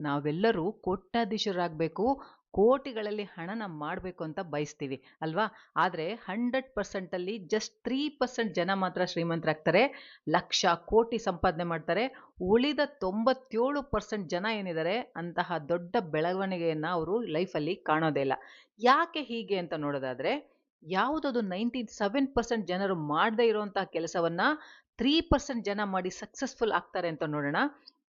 ನಾವೆಲ್ಲರೂ ಕೋಟ್ಯಾಧೀಶರಾಗಬೇಕು, ಕೋಟಿಗಳಲ್ಲಿ ಹಣನ ಮಾಡಬೇಕು ಅಂತ ಬಯಸ್ತೀವಿ ಅಲ್ವಾ? ಆದರೆ 100% ಅಲ್ಲಿ ಜಸ್ಟ್ 3% ಜನ ಮಾತ್ರ ಶ್ರೀಮಂತರಾಗ್ತಾರೆ, ಲಕ್ಷ ಕೋಟಿ ಸಂಪಾದನೆ ಮಾಡ್ತಾರೆ. ಉಳಿದ 97% ಜನ ಏನಿದ್ದಾರೆ ಅಂತಹ ದೊಡ್ಡ ಬೆಳವಣಿಗೆಯನ್ನ ಅವರು ಲೈಫಲ್ಲಿ ಕಾಣೋದೇ ಇಲ್ಲ. ಯಾಕೆ ಹೀಗೆ ಅಂತ ನೋಡೋದಾದ್ರೆ, ಯಾವುದದು 97% ಜನರು ಮಾಡದೇ ಇರುವಂತಹ ಕೆಲಸವನ್ನ 3% ಜನ ಮಾಡಿ ಸಕ್ಸಸ್ಫುಲ್ ಆಗ್ತಾರೆ ಅಂತ ನೋಡೋಣ.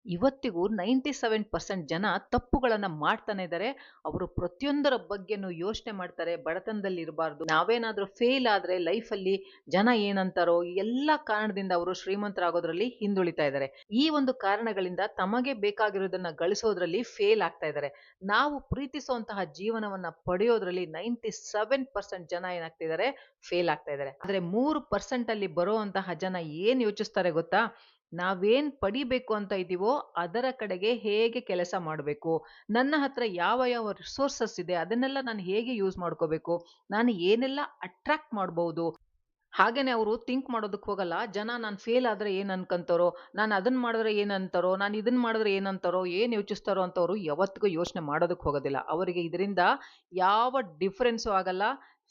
ಇವತ್ತಿಗೂ 97% ಜನ ತಪ್ಪುಗಳನ್ನ ಮಾಡ್ತಾನೆ ಇದ್ದಾರೆ. ಅವರು ಪ್ರತಿಯೊಂದರ ಬಗ್ಗೆನೂ ಯೋಚನೆ ಮಾಡ್ತಾರೆ, ಬಡತನದಲ್ಲಿ ಇರಬಾರ್ದು, ನಾವೇನಾದ್ರೂ ಫೇಲ್ ಆದ್ರೆ ಲೈಫಲ್ಲಿ ಜನ ಏನಂತಾರೋ, ಈ ಎಲ್ಲ ಕಾರಣದಿಂದ ಅವರು ಶ್ರೀಮಂತರಾಗೋದ್ರಲ್ಲಿ ಹಿಂದುಳಿತಾ ಇದ್ದಾರೆ. ಈ ಒಂದು ಕಾರಣಗಳಿಂದ ತಮಗೆ ಬೇಕಾಗಿರೋದನ್ನ ಗಳಿಸೋದ್ರಲ್ಲಿ ಫೇಲ್ ಆಗ್ತಾ ಇದ್ದಾರೆ. ನಾವು ಪ್ರೀತಿಸುವಂತಹ ಜೀವನವನ್ನ ಪಡೆಯೋದ್ರಲ್ಲಿ 97% ಜನ ಏನಾಗ್ತಿದ್ದಾರೆ, ಫೇಲ್ ಆಗ್ತಾ ಇದ್ದಾರೆ. ಆದ್ರೆ 3% ಅಲ್ಲಿ ಬರುವಂತಹ ಜನ ಏನ್ ಯೋಚಿಸ್ತಾರೆ ಗೊತ್ತಾ? ನಾವೇನ್ ಪಡಿಬೇಕು ಅಂತ ಇದೀವೋ ಅದರ ಕಡೆಗೆ ಹೇಗೆ ಕೆಲಸ ಮಾಡಬೇಕು, ನನ್ನ ಹತ್ರ ಯಾವ ಯಾವ ರಿಸೋರ್ಸಸ್ ಇದೆ ಅದನ್ನೆಲ್ಲ ನಾನು ಹೇಗೆ ಯೂಸ್ ಮಾಡ್ಕೋಬೇಕು, ನಾನು ಏನೆಲ್ಲ ಅಟ್ರಾಕ್ಟ್ ಮಾಡ್ಬೋದು. ಹಾಗೇನೆ ಅವರು ಥಿಂಕ್ ಮಾಡೋದಕ್ಕೆ ಹೋಗಲ್ಲ. ಜನ ನಾನು ಫೇಲ್ ಆದ್ರೆ ಏನ್ ಅನ್ಕೊಂತಾರೋ, ನಾನು ಅದನ್ನ ಮಾಡಿದ್ರೆ ಏನ್ ಅಂತಾರೋ, ನಾನು ಇದನ್ನ ಮಾಡಿದ್ರೆ ಏನ್ ಅಂತಾರೋ, ಏನ್ ಯೋಚಿಸ್ತಾರೋ ಅಂತ ಅವರು ಯಾವತ್ತಿಗೂ ಯೋಚನೆ ಮಾಡೋದಕ್ಕೆ ಹೋಗೋದಿಲ್ಲ. ಅವರಿಗೆ ಇದರಿಂದ ಯಾವ ಡಿಫರೆನ್ಸು ಆಗಲ್ಲ.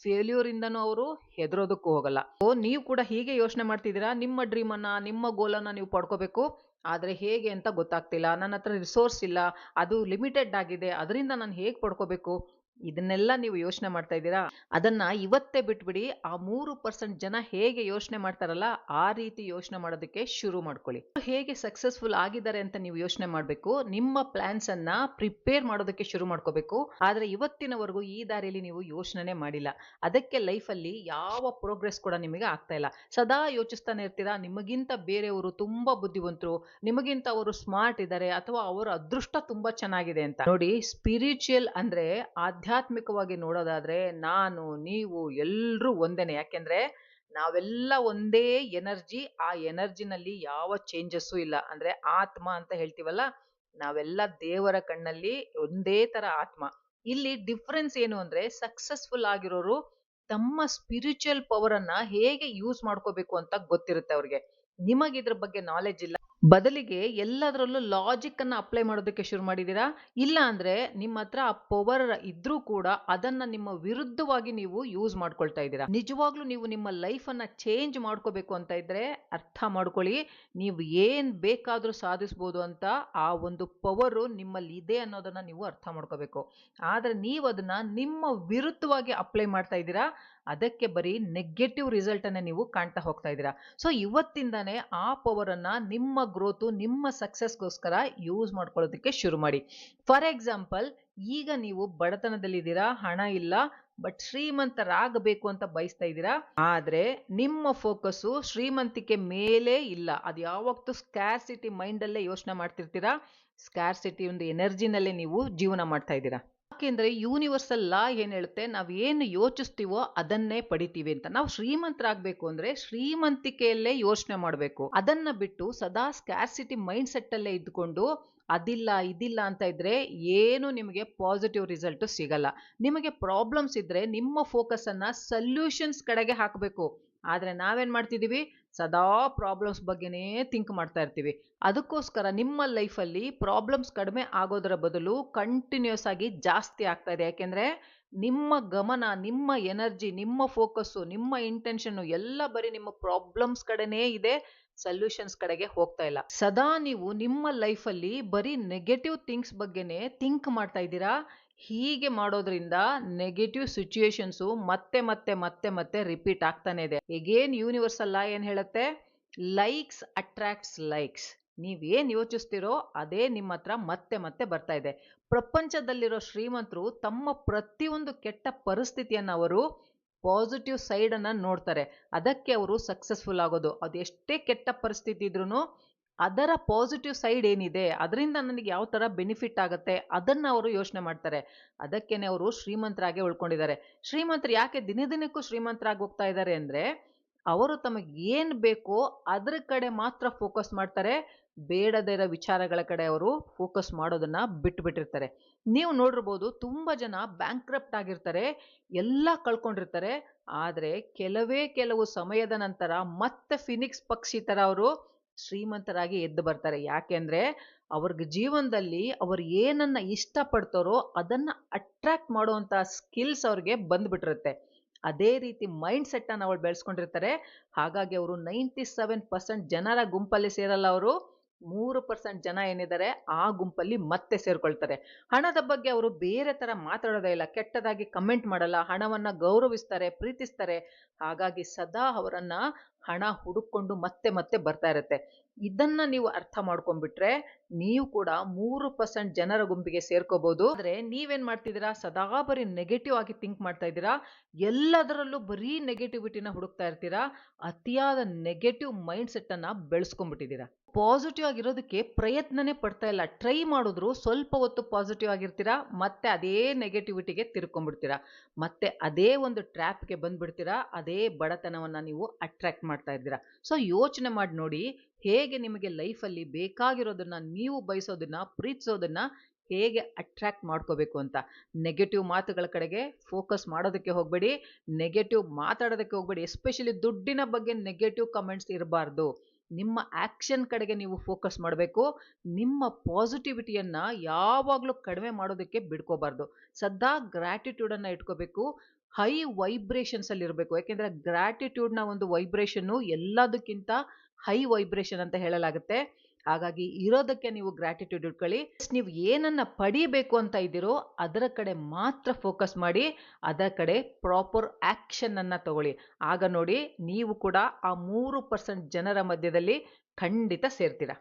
ಫೇಲ್ಯೂರ್ ಇಂದನೂ ಅವರು ಹೆದರೋದಕ್ಕೂ ಹೋಗಲ್ಲ. ನೀವು ಕೂಡ ಹೀಗೆ ಯೋಚನೆ ಮಾಡ್ತಿದ್ದೀರಾ, ನಿಮ್ಮ ಡ್ರೀಮ್ ಅನ್ನ, ನಿಮ್ಮ ಗೋಲ್ ಅನ್ನ ನೀವು ಪಡ್ಕೋಬೇಕು. ಆದ್ರೆ ಹೇಗೆ ಅಂತ ಗೊತ್ತಾಗ್ತಿಲ್ಲ. ನನ್ನ ಹತ್ರ ರಿಸೋರ್ಸ್ ಇಲ್ಲ, ಅದು ಲಿಮಿಟೆಡ್ ಆಗಿದೆ, ಅದರಿಂದ ನಾನು ಹೇಗೆ ಪಡ್ಕೋಬೇಕು? ಇದನ್ನೆಲ್ಲ ನೀವು ಯೋಚನೆ ಮಾಡ್ತಾ ಇದ್ದೀರಾ? ಅದನ್ನ ಇವತ್ತೇ ಬಿಟ್ಬಿಡಿ. ಆ 3% ಜನ ಹೇಗೆ ಯೋಚನೆ ಮಾಡ್ತಾರಲ್ಲ, ಆ ರೀತಿ ಯೋಚನೆ ಮಾಡೋದಕ್ಕೆ ಶುರು ಮಾಡ್ಕೊಳ್ಳಿ. ಹೇಗೆ ಸಕ್ಸಸ್ಫುಲ್ ಆಗಿದ್ದಾರೆ ಅಂತ ನೀವು ಯೋಚನೆ ಮಾಡ್ಬೇಕು. ನಿಮ್ಮ ಪ್ಲಾನ್ಸ್ ಅನ್ನ ಪ್ರಿಪೇರ್ ಮಾಡೋದಕ್ಕೆ ಶುರು ಮಾಡ್ಕೋಬೇಕು. ಆದ್ರೆ ಇವತ್ತಿನವರೆಗೂ ಈ ದಾರಿಯಲ್ಲಿ ನೀವು ಯೋಚನೆ ಮಾಡಿಲ್ಲ. ಅದಕ್ಕೆ ಲೈಫಲ್ಲಿ ಯಾವ ಪ್ರೋಗ್ರೆಸ್ ಕೂಡ ನಿಮಗೆ ಆಗ್ತಾ ಇಲ್ಲ. ಸದಾ ಯೋಚಿಸ್ತಾನೆ ಇರ್ತೀರಾ, ನಿಮಗಿಂತ ಬೇರೆಯವರು ತುಂಬಾ ಬುದ್ಧಿವಂತರು, ನಿಮಗಿಂತ ಅವರು ಸ್ಮಾರ್ಟ್ ಇದ್ದಾರೆ, ಅಥವಾ ಅವರ ಅದೃಷ್ಟ ತುಂಬಾ ಚೆನ್ನಾಗಿದೆ ಅಂತ. ನೋಡಿ, ಸ್ಪಿರಿಚುಯಲ್ ಅಂದ್ರೆ ಆಧ್ಯಾತ್ಮಿಕವಾಗಿ ನೋಡೋದಾದ್ರೆ ನಾನು ನೀವು ಎಲ್ರೂ ಒಂದೇನೆ. ಯಾಕೆಂದ್ರೆ ನಾವೆಲ್ಲ ಒಂದೇ ಎನರ್ಜಿ. ಆ ಎನರ್ಜಿನಲ್ಲಿ ಯಾವ ಚೇಂಜಸ್ಸು ಇಲ್ಲ. ಅಂದ್ರೆ ಆತ್ಮ ಅಂತ ಹೇಳ್ತೀವಲ್ಲ, ನಾವೆಲ್ಲ ದೇವರ ಕಣ್ಣಲ್ಲಿ ಒಂದೇ ತರ ಆತ್ಮ. ಇಲ್ಲಿ ಡಿಫ್ರೆನ್ಸ್ ಏನು ಅಂದ್ರೆ, ಸಕ್ಸಸ್ಫುಲ್ ಆಗಿರೋರು ತಮ್ಮ ಸ್ಪಿರಿಚುವಲ್ ಪವರ್ ಅನ್ನ ಹೇಗೆ ಯೂಸ್ ಮಾಡ್ಕೋಬೇಕು ಅಂತ ಗೊತ್ತಿರುತ್ತೆ ಅವ್ರಿಗೆ. ನಿಮಗಿದ್ರ ಬಗ್ಗೆ ನಾಲೆಡ್ಜ್ ಇಲ್ಲ. ಬದಲಿಗೆ ಎಲ್ಲದರಲ್ಲೂ ಲಾಜಿಕ್ ಅನ್ನ ಅಪ್ಲೈ ಮಾಡೋದಕ್ಕೆ ಶುರು ಮಾಡಿದೀರಾ. ಇಲ್ಲ ಅಂದ್ರೆ ನಿಮ್ಮ ಹತ್ರ ಆ ಪವರ್ ಇದ್ರೂ ಕೂಡ ಅದನ್ನ ನಿಮ್ಮ ವಿರುದ್ಧವಾಗಿ ನೀವು ಯೂಸ್ ಮಾಡ್ಕೊಳ್ತಾ ಇದ್ದೀರಾ. ನಿಜವಾಗ್ಲೂ ನೀವು ನಿಮ್ಮ ಲೈಫ್ ಅನ್ನ ಚೇಂಜ್ ಮಾಡ್ಕೋಬೇಕು ಅಂತ ಇದ್ರೆ ಅರ್ಥ ಮಾಡ್ಕೊಳ್ಳಿ, ನೀವು ಏನ್ ಬೇಕಾದ್ರೂ ಸಾಧಿಸ್ಬೋದು ಅಂತ. ಆ ಒಂದು ಪವರ್ ನಿಮ್ಮಲ್ಲಿ ಇದೆ ಅನ್ನೋದನ್ನ ನೀವು ಅರ್ಥ ಮಾಡ್ಕೋಬೇಕು. ಆದ್ರೆ ನೀವು ಅದನ್ನ ನಿಮ್ಮ ವಿರುದ್ಧವಾಗಿ ಅಪ್ಲೈ ಮಾಡ್ತಾ ಇದ್ದೀರಾ. ಅದಕ್ಕೆ ಬರೀ ನೆಗೆಟಿವ್ ರಿಸಲ್ಟ್ ಅನ್ನ ನೀವು ಕಾಣ್ತಾ ಹೋಗ್ತಾ ಇದ್ದೀರಾ. ಸೊ ಇವತ್ತಿಂದಾನೇ ಆ ಪವರ್ ಅನ್ನ ನಿಮ್ಮ ಗ್ರೋತ್, ನಿಮ್ಮ ಸಕ್ಸಸ್ಗೋಸ್ಕರ ಯೂಸ್ ಮಾಡ್ಕೊಳ್ಳೋದಕ್ಕೆ ಶುರು ಮಾಡಿ. ಫಾರ್ ಎಕ್ಸಾಂಪಲ್, ಈಗ ನೀವು ಬಡತನದಲ್ಲಿದ್ದೀರಾ, ಹಣ ಇಲ್ಲ, ಬಟ್ ಶ್ರೀಮಂತರಾಗಬೇಕು ಅಂತ ಬಯಸ್ತಾ ಇದ್ದೀರಾ. ಆದ್ರೆ ನಿಮ್ಮ ಫೋಕಸ್ ಶ್ರೀಮಂತಿಕೆ ಮೇಲೆ ಇಲ್ಲ. ಅದು ಯಾವತ್ತೂ ಸ್ಕ್ಯಾರ್ಸಿಟಿ ಮೈಂಡ್ ಅಲ್ಲೇ ಯೋಚನೆ ಮಾಡ್ತಿರ್ತೀರಾ. ಸ್ಕ್ಯಾರ್ಸಿಟಿ ಒಂದು ಎನರ್ಜಿನಲ್ಲೇ ನೀವು ಜೀವನ ಮಾಡ್ತಾ ಇದ್ದೀರಾ. ಯಾಕೆಂದ್ರೆ ಯೂನಿವರ್ಸಲ್ ಲಾ ಏನ್ ಹೇಳುತ್ತೆ, ನಾವ್ ಏನು ಯೋಚಿಸ್ತೀವೋ ಅದನ್ನೇ ಪಡಿತೀವಿ ಅಂತ. ನಾವು ಶ್ರೀಮಂತರಾಗ್ಬೇಕು ಅಂದ್ರೆ ಶ್ರೀಮಂತಿಕೆಯಲ್ಲೇ ಯೋಚನೆ ಮಾಡ್ಬೇಕು. ಅದನ್ನ ಬಿಟ್ಟು ಸದಾ ಸ್ಕ್ಯಾರ್ಸಿಟಿ ಮೈಂಡ್ ಸೆಟ್ ಅಲ್ಲೇ ಇದ್ಕೊಂಡು ಅದಿಲ್ಲ ಇದಿಲ್ಲ ಅಂತ ಇದ್ರೆ ಏನು ನಿಮಗೆ ಪಾಸಿಟಿವ್ ರಿಸಲ್ಟ್ ಸಿಗಲ್ಲ. ನಿಮಗೆ ಪ್ರಾಬ್ಲಮ್ಸ್ ಇದ್ರೆ ನಿಮ್ಮ ಫೋಕಸ್ ಅನ್ನ ಸೊಲ್ಯೂಷನ್ಸ್ ಕಡೆಗೆ ಹಾಕಬೇಕು. ಆದ್ರೆ ನಾವೇನ್ ಮಾಡ್ತಿದೀವಿ, ಸದಾ ಪ್ರಾಬ್ಲಮ್ಸ್ ಬಗ್ಗೆನೇ ಥಿಂಕ್ ಮಾಡ್ತಾ ಇರ್ತೀವಿ. ಅದಕ್ಕೋಸ್ಕರ ನಿಮ್ಮ ಲೈಫಲ್ಲಿ ಪ್ರಾಬ್ಲಮ್ಸ್ ಕಡಿಮೆ ಆಗೋದರ ಬದಲು ಕಂಟಿನ್ಯೂಸ್ ಆಗಿ ಜಾಸ್ತಿ ಆಗ್ತಾ ಇದೆ. ಯಾಕೆಂದ್ರೆ ನಿಮ್ಮ ಗಮನ, ನಿಮ್ಮ ಎನರ್ಜಿ, ನಿಮ್ಮ ಫೋಕಸ್ಸು, ನಿಮ್ಮ ಇಂಟೆನ್ಷನ್ ಎಲ್ಲ ಬರೀ ನಿಮ್ಮ ಪ್ರಾಬ್ಲಮ್ಸ್ ಕಡೆನೇ ಇದೆ, ಸೊಲ್ಯೂಷನ್ಸ್ ಕಡೆಗೆ ಹೋಗ್ತಾ ಇಲ್ಲ. ಸದಾ ನೀವು ನಿಮ್ಮ ಲೈಫಲ್ಲಿ ಬರೀ ನೆಗೆಟಿವ್ ಥಿಂಗ್ಸ್ ಬಗ್ಗೆನೇ ಥಿಂಕ್ ಮಾಡ್ತಾ ಇದ್ದೀರಾ. ಹೀಗೆ ಮಾಡೋದ್ರಿಂದ ನೆಗೆಟಿವ್ ಸಿಚುಯೇಷನ್ಸ್ ಮತ್ತೆ ಮತ್ತೆ ಮತ್ತೆ ಮತ್ತೆ ರಿಪೀಟ್ ಆಗ್ತಾನೆ ಇದೆ. ಎಗೇನ್ ಯೂನಿವರ್ಸಲ್ ಲಾ ಏನ್ ಹೇಳುತ್ತೆ, ಲೈಕ್ಸ್ ಅಟ್ರಾಕ್ಟ್ಸ್ ಲೈಕ್ಸ್. ನೀವೇನ್ ಯೋಚಿಸ್ತಿರೋ ಅದೇ ನಿಮ್ಮ ಹತ್ರ ಮತ್ತೆ ಮತ್ತೆ ಬರ್ತಾ ಇದೆ. ಪ್ರಪಂಚದಲ್ಲಿರೋ ಶ್ರೀಮಂತರು ತಮ್ಮ ಪ್ರತಿಯೊಂದು ಕೆಟ್ಟ ಪರಿಸ್ಥಿತಿಯನ್ನ ಅವರು ಪಾಸಿಟಿವ್ ಸೈಡ್ ಅನ್ನ ನೋಡ್ತಾರೆ. ಅದಕ್ಕೆ ಅವರು ಸಕ್ಸಸ್ಫುಲ್ ಆಗೋದು. ಅದು ಎಷ್ಟೇ ಕೆಟ್ಟ ಪರಿಸ್ಥಿತಿ ಇದ್ರೂ ಅದರ ಪಾಸಿಟಿವ್ ಸೈಡ್ ಏನಿದೆ, ಅದರಿಂದ ನನಗೆ ಯಾವ ತರ ಬೆನಿಫಿಟ್ ಆಗುತ್ತೆ, ಅದನ್ನ ಅವರು ಯೋಚನೆ ಮಾಡ್ತಾರೆ. ಅದಕ್ಕೇನೆ ಅವರು ಶ್ರೀಮಂತರಾಗೆ ಉಳ್ಕೊಂಡಿದ್ದಾರೆ. ಶ್ರೀಮಂತರು ಯಾಕೆ ದಿನ ದಿನಕ್ಕೂ ಶ್ರೀಮಂತರಾಗಿ ಹೋಗ್ತಾ ಇದ್ದಾರೆ ಅಂದ್ರೆ, ಅವರು ತಮಗೆ ಏನ್ ಬೇಕೋ ಅದ್ರ ಕಡೆ ಮಾತ್ರ ಫೋಕಸ್ ಮಾಡ್ತಾರೆ. ಬೇಡದೇ ಇರೋ ವಿಚಾರಗಳ ಕಡೆ ಅವರು ಫೋಕಸ್ ಮಾಡೋದನ್ನ ಬಿಟ್ಟು ಬಿಟ್ಟಿರ್ತಾರೆ. ನೀವು ನೋಡಿರ್ಬೋದು, ತುಂಬಾ ಜನ ಬ್ಯಾಂಕ್ರಪ್ಟ್ ಆಗಿರ್ತಾರೆ, ಎಲ್ಲ ಕಳ್ಕೊಂಡಿರ್ತಾರೆ. ಆದ್ರೆ ಕೆಲವು ಸಮಯದ ನಂತರ ಮತ್ತೆ ಫಿನಿಕ್ಸ್ ಪಕ್ಷಿ ತರ ಅವರು ಶ್ರೀಮಂತರಾಗಿ ಎದ್ದು ಬರ್ತಾರೆ. ಯಾಕೆಂದ್ರೆ ಅವ್ರಿಗೆ ಜೀವನದಲ್ಲಿ ಅವ್ರು ಏನನ್ನ ಇಷ್ಟಪಡ್ತಾರೋ ಅದನ್ನ ಅಟ್ರಾಕ್ಟ್ ಮಾಡುವಂಥ ಸ್ಕಿಲ್ಸ್ ಅವ್ರಿಗೆ ಬಂದ್ಬಿಟ್ಟಿರುತ್ತೆ. ಅದೇ ರೀತಿ ಮೈಂಡ್ ಸೆಟ್ಟನ್ನು ಅವಳು ಬೆಳೆಸ್ಕೊಂಡಿರ್ತಾರೆ. ಹಾಗಾಗಿ ಅವರು 97% ಜನರ ಗುಂಪಲ್ಲಿ ಸೇರಲ್ಲ ಅವರು. 3% ಜನ ಏನಿದ್ದಾರೆ ಆ ಗುಂಪಲ್ಲಿ ಮತ್ತೆ ಸೇರ್ಕೊಳ್ತಾರೆ. ಹಣದ ಬಗ್ಗೆ ಅವರು ಬೇರೆ ತರ ಮಾತಾಡೋದೇ ಇಲ್ಲ, ಕೆಟ್ಟದಾಗಿ ಕಮೆಂಟ್ ಮಾಡಲ್ಲ, ಹಣವನ್ನ ಗೌರವಿಸ್ತಾರೆ, ಪ್ರೀತಿಸ್ತಾರೆ. ಹಾಗಾಗಿ ಸದಾ ಅವರನ್ನ ಹಣ ಹುಡುಕೊಂಡು ಮತ್ತೆ ಮತ್ತೆ ಬರ್ತಾ ಇರುತ್ತೆ. ಇದನ್ನ ನೀವು ಅರ್ಥ ಮಾಡ್ಕೊಂಡ್ಬಿಟ್ರೆ ನೀವು ಕೂಡ 3% ಜನರ ಗುಂಪಿಗೆ ಸೇರ್ಕೋಬಹುದು. ಆದ್ರೆ ನೀವೇನ್ ಮಾಡ್ತಿದ್ದೀರಾ, ಸದಾ ಬರೀ ನೆಗೆಟಿವ್ ಆಗಿ ಥಿಂಕ್ ಮಾಡ್ತಾ ಇದ್ದೀರಾ, ಎಲ್ಲದರಲ್ಲೂ ಬರೀ ನೆಗೆಟಿವಿಟಿನ ಹುಡುಕ್ತಾ ಇರ್ತೀರಾ, ಅತಿಯಾದ ನೆಗೆಟಿವ್ ಮೈಂಡ್ ಸೆಟ್ ಅನ್ನ ಬೆಳೆಸ್ಕೊಂಡ್ಬಿಟ್ಟಿದ್ದೀರಾ. ಪಾಸಿಟಿವ್ ಆಗಿರೋದಕ್ಕೆ ಪ್ರಯತ್ನನೇ ಪಡ್ತಾ ಇಲ್ಲ. ಟ್ರೈ ಮಾಡಿದ್ರು ಸ್ವಲ್ಪ ಹೊತ್ತು ಪಾಸಿಟಿವ್ ಆಗಿರ್ತೀರಾ, ಮತ್ತೆ ಅದೇ ನೆಗೆಟಿವಿಟಿಗೆ ತಿರ್ಕೊಂಡ್ಬಿಡ್ತೀರಾ, ಮತ್ತೆ ಅದೇ ಒಂದು ಟ್ರ್ಯಾಪ್ಗೆ ಬಂದ್ಬಿಡ್ತೀರಾ, ಅದೇ ಬಡತನವನ್ನ ನೀವು ಅಟ್ರಾಕ್ಟ್ ಮಾಡ್ತಾ ಇದ್ದೀರಾ. ಸೊ ಯೋಚನೆ ಮಾಡಿ ನೋಡಿ, ಹೇಗೆ ನಿಮಗೆ ಲೈಫಲ್ಲಿ ಬೇಕಾಗಿರೋದನ್ನ, ನೀವು ಬಯಸೋದನ್ನ, ಪ್ರೀತಿಸೋದನ್ನ ಹೇಗೆ ಅಟ್ರಾಕ್ಟ್ ಮಾಡ್ಕೋಬೇಕು ಅಂತ. ನೆಗೆಟಿವ್ ಮಾತುಗಳ ಕಡೆಗೆ ಫೋಕಸ್ ಮಾಡೋದಕ್ಕೆ ಹೋಗಬೇಡಿ, ನೆಗೆಟಿವ್ ಮಾತಾಡೋದಕ್ಕೆ ಹೋಗಬೇಡಿ. ಎಸ್ಪೆಷಲಿ ದುಡ್ಡಿನ ಬಗ್ಗೆ ನೆಗೆಟಿವ್ ಕಮೆಂಟ್ಸ್ ಇರಬಾರ್ದು. ನಿಮ್ಮ ಆಕ್ಷನ್ ಕಡೆಗೆ ನೀವು ಫೋಕಸ್ ಮಾಡಬೇಕು. ನಿಮ್ಮ ಪಾಸಿಟಿವಿಟಿಯನ್ನ ಯಾವಾಗಲೂ ಕಡಿಮೆ ಮಾಡೋದಕ್ಕೆ ಬಿಡ್ಕೋಬಾರ್ದು. ಸದಾ ಗ್ರಾಟಿಟ್ಯೂಡನ್ನು ಇಟ್ಕೋಬೇಕು. ಹೈ ವೈಬ್ರೇಷನ್ಸ್ ಅಲ್ಲಿ ಇರಬೇಕು. ಯಾಕೆಂದ್ರೆ ಗ್ರಾಟಿಟ್ಯೂಡ್ನ ಒಂದು ವೈಬ್ರೇಷನ್ನು ಎಲ್ಲದಕ್ಕಿಂತ ಹೈ ವೈಬ್ರೇಷನ್ ಅಂತ ಹೇಳಲಾಗುತ್ತೆ. ಹಾಗಾಗಿ ಇರೋದಕ್ಕೆ ನೀವು ಗ್ರಾಟಿಟ್ಯೂಡ್ ಇಟ್ಕೊಳ್ಳಿ. ನೀವು ಏನನ್ನ ಪಡಿಬೇಕು ಅಂತ ಇದ್ದೀರೋ ಅದರ ಕಡೆ ಮಾತ್ರ ಫೋಕಸ್ ಮಾಡಿ, ಅದರ ಕಡೆ ಪ್ರಾಪರ್ ಆಕ್ಷನ್ ಅನ್ನ ತಗೊಳ್ಳಿ. ಆಗ ನೋಡಿ ನೀವು ಕೂಡ ಆ 3% ಜನರ ಮಧ್ಯದಲ್ಲಿ ಖಂಡಿತ ಸೇರ್ತೀರಾ.